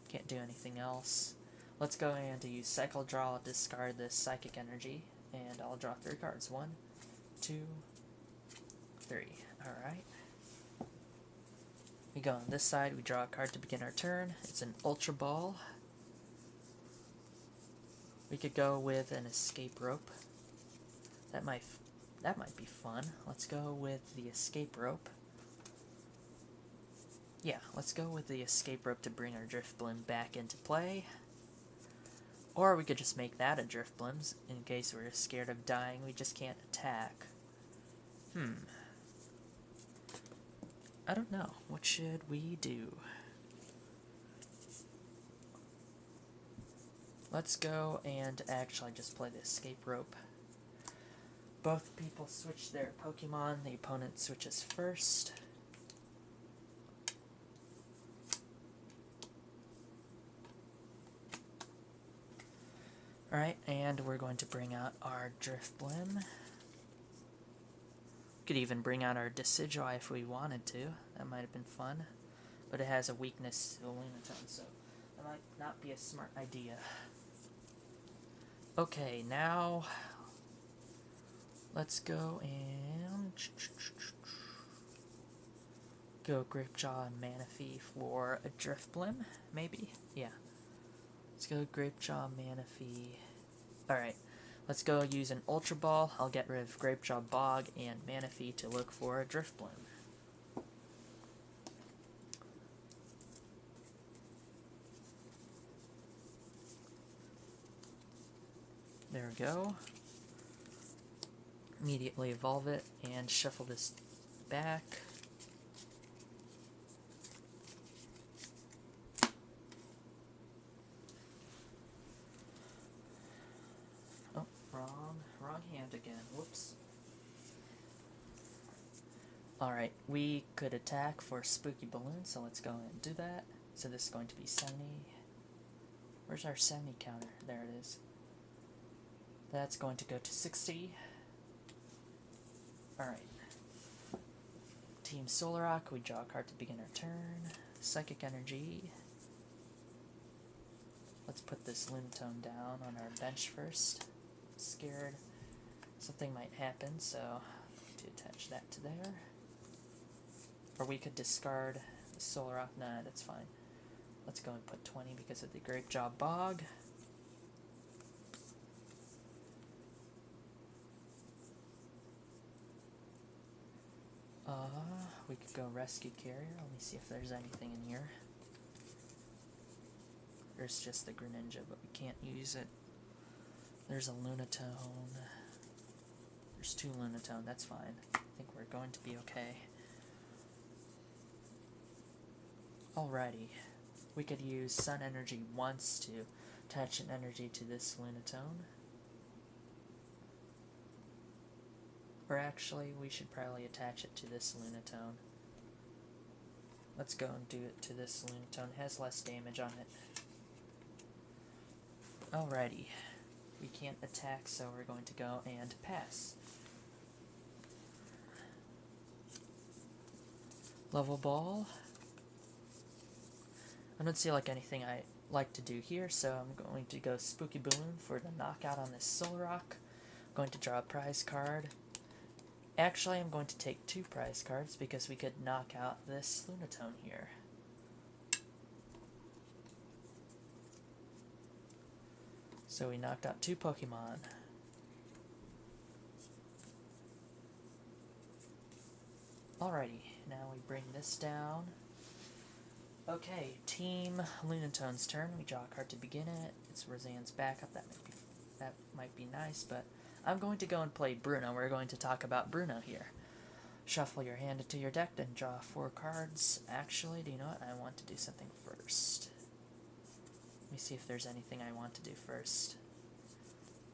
Speaker 1: Can't do anything else. Let's go and use Cycle Draw, discard this Psychic Energy, and I'll draw 3 cards. 1, 2, 3. Alright. We go on this side, we draw a card to begin our turn. It's an Ultra Ball. We could go with an Escape Rope. That might be fun. Let's go with the Escape Rope. Yeah, let's go with the Escape Rope to bring our Drifblim back into play. Or we could just make that a Drifblim in case we're scared of dying. We just can't attack. I don't know. What should we do? Let's go and actually just play the Escape Rope. Both people switch their Pokemon. The opponent switches first. Alright, and we're going to bring out our Drifblim. Could even bring out our Decidueye if we wanted to. That might have been fun. But it has a weakness to the Lunatone, so that might not be a smart idea. Okay, now let's go and go Grapejaw and Manaphy for a Drifblim, maybe? Yeah. Let's go Grapejaw, Manaphy. Alright, let's go use an Ultra Ball. I'll get rid of Grapejaw, Bog, and Manaphy to look for a Drifblim. There we go. Immediately evolve it and shuffle this back. Oh, wrong hand again. Whoops. Alright, we could attack for Spooky Balloon, so let's go and do that. So this is going to be 70. Where's our 70 counter? There it is. That's going to go to 60. Alright. Team Solrock, we draw a card to begin our turn. Psychic Energy. Let's put this Lunatone down on our bench first. Scared something might happen, so to attach that to there. Or we could discard the Solrock. Nah, that's fine. Let's go and put 20 because of the Grapejaw Bog. We could go Rescue Carrier. Let me see if there's anything in here. There's just the Greninja, but we can't use it. There's a Lunatone. There's 2 Lunatone, that's fine. I think we're going to be okay. Alrighty. We could use Sun Energy once to attach an energy to this Lunatone. Or actually, we should probably attach it to this Lunatone. Let's go and do it to this Lunatone. It has less damage on it. Alrighty. We can't attack, so we're going to go and pass. Level Ball. I don't see like anything I like to do here, so I'm going to go Spooky Balloon for the knockout on this Solrock. I'm going to draw a prize card. Actually, I'm going to take 2 prize cards because we could knock out this Lunatone here. So we knocked out 2 Pokemon. Alrighty, now we bring this down. Okay, Team Lunatone's turn. We draw a card to begin it. It's Roseanne's backup. That might be nice, but I'm going to go and play Bruno. We're going to talk about Bruno here. Shuffle your hand into your deck and draw 4 cards. Actually, do you know what? I want to do something first. Let me see if there's anything I want to do first.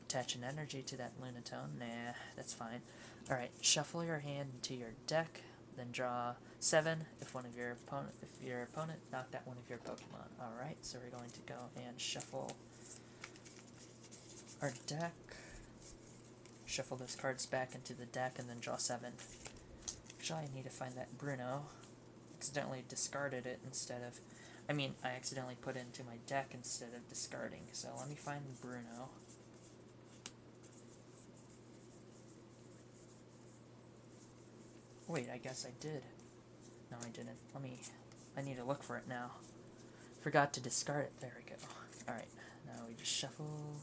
Speaker 1: Attach an energy to that Lunatone. Nah, that's fine. Alright, shuffle your hand into your deck, then draw 7 if your opponent knocked out one of your Pokemon. Alright, so we're going to go and shuffle our deck. Shuffle those cards back into the deck and then draw 7. Actually, I need to find that Bruno. Accidentally discarded it instead of... I accidentally put it into my deck instead of discarding. So let me find Bruno. Wait, I guess I did. No, I didn't. I need to look for it now. Forgot to discard it. There we go. Alright, now we just shuffle.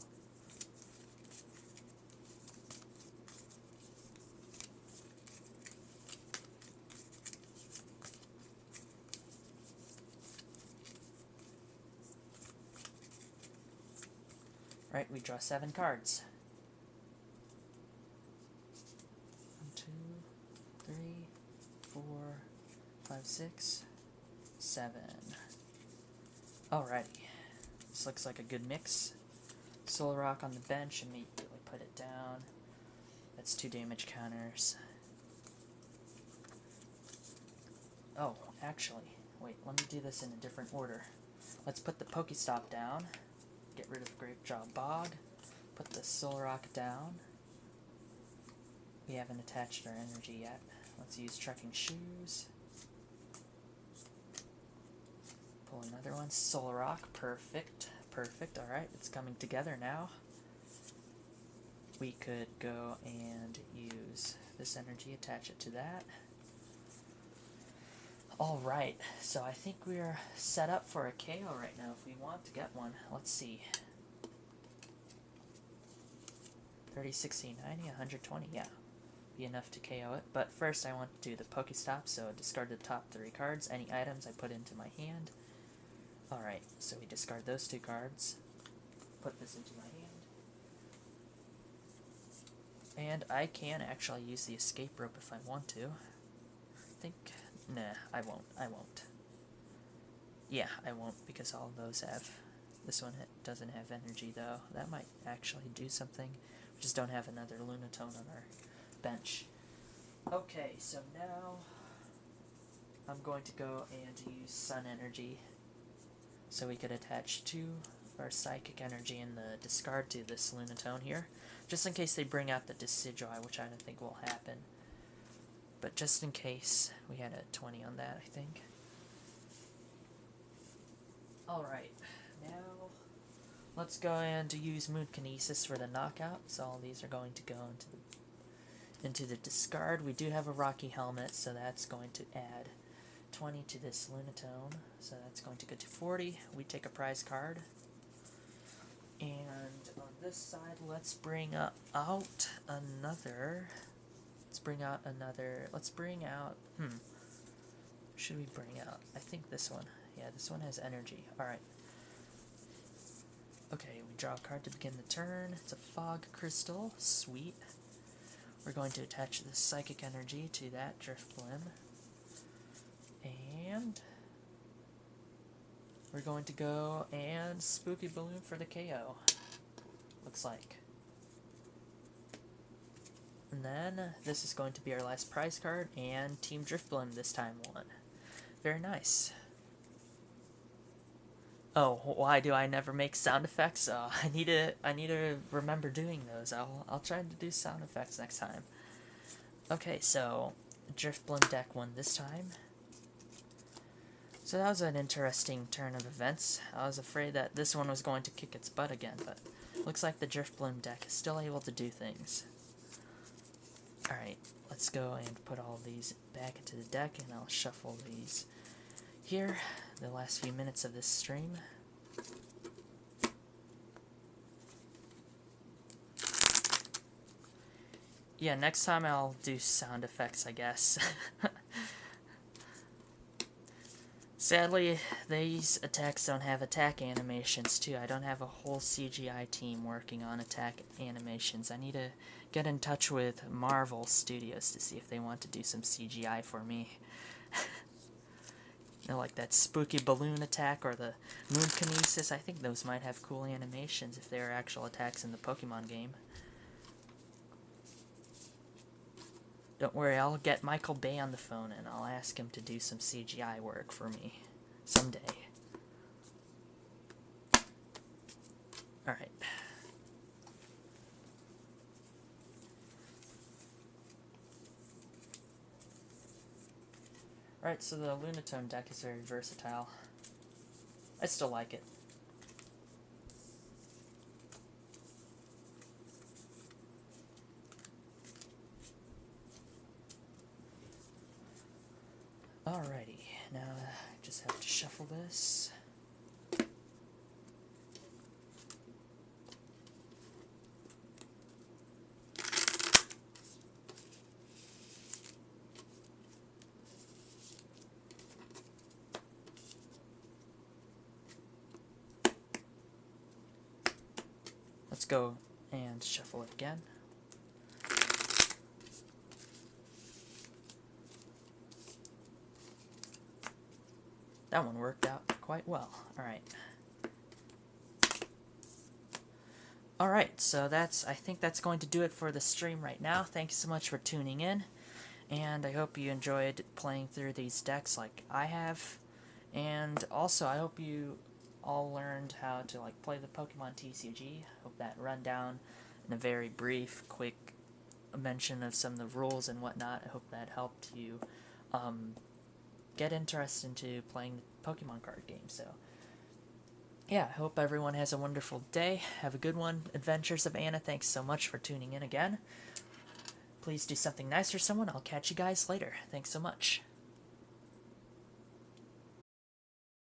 Speaker 1: Right, we draw 7 cards. 1, 2, 3, 4, 5, 6, 7. Alrighty. This looks like a good mix. Solrock on the bench, immediately put it down. That's 2 damage counters. Oh, actually, wait, let me do this in a different order. Let's put the Pokestop down. Get rid of Grapejaw Bog. Put the Solrock down. We haven't attached our energy yet. Let's use Trekking Shoes. Pull another one. Solrock. Perfect. Perfect. Alright, it's coming together now. We could go and use this energy, attach it to that. Alright, so I think we're set up for a KO right now if we want to get one. Let's see. 30, 60, 90, 120, yeah. Be enough to KO it. But first I want to do the Pokestop, so discard the top 3 cards. Any items I put into my hand. Alright, so we discard those 2 cards. Put this into my hand. And I can actually use the escape rope if I want to. I think... Nah, I won't. Yeah, I won't, because all of those have... This one doesn't have energy, though. That might actually do something. We just don't have another Lunatone on our bench. Okay, so now... I'm going to go and use Sun Energy. So we could attach 2 of our Psychic Energy in the discard to this Lunatone here. Just in case they bring out the Decidueye, which I don't think will happen. But just in case, we had a 20 on that, I think. Alright, now let's go and use Moon Kinesis for the knockout. So all these are going to go into the discard. We do have a Rocky Helmet, so that's going to add 20 to this Lunatone. So that's going to go to 40. We take a prize card. And on this side, let's bring out another... Let's bring out, should we bring out? I think this one. Yeah, this one has energy. Alright. Okay, we draw a card to begin the turn. It's a Fog Crystal. Sweet. We're going to attach the Psychic Energy to that Driftblim. And we're going to go and Spooky Balloon for the KO. Looks like. And then this is going to be our last prize card, and Team Driftbloom this time won. Very nice. Oh, why do I never make sound effects? I need to remember doing those. I'll try to do sound effects next time. Okay, so Driftbloom deck won this time. So that was an interesting turn of events. I was afraid that this one was going to kick its butt again, but looks like the Driftbloom deck is still able to do things. Alright, let's go and put all these back into the deck, and I'll shuffle these here, the last few minutes of this stream. Yeah, next time I'll do sound effects, I guess. Sadly, these attacks don't have attack animations, too. I don't have a whole CGI team working on attack animations. I need to get in touch with Marvel Studios to see if they want to do some CGI for me. You know, like that spooky balloon attack or the moon kinesis. I think those might have cool animations if they are actual attacks in the Pokemon game. Don't worry, I'll get Michael Bay on the phone and I'll ask him to do some CGI work for me someday. Alright. Alright, so the Lunatone deck is very versatile. I still like it. Alrighty, now I just have to shuffle this. Let's go and shuffle it again. That one worked out quite well. Alright. Alright, so I think that's going to do it for the stream right now. Thank you so much for tuning in. And I hope you enjoyed playing through these decks like I have. And also, I hope you all learned how to play the Pokemon TCG. Hope that rundown in a very brief, quick mention of some of the rules and whatnot. I hope that helped you get interested into playing the Pokemon card game. So, yeah, I hope everyone has a wonderful day. Have a good one. Adventures of Anna, thanks so much for tuning in again. Please do something nice for someone. I'll catch you guys later. Thanks so much.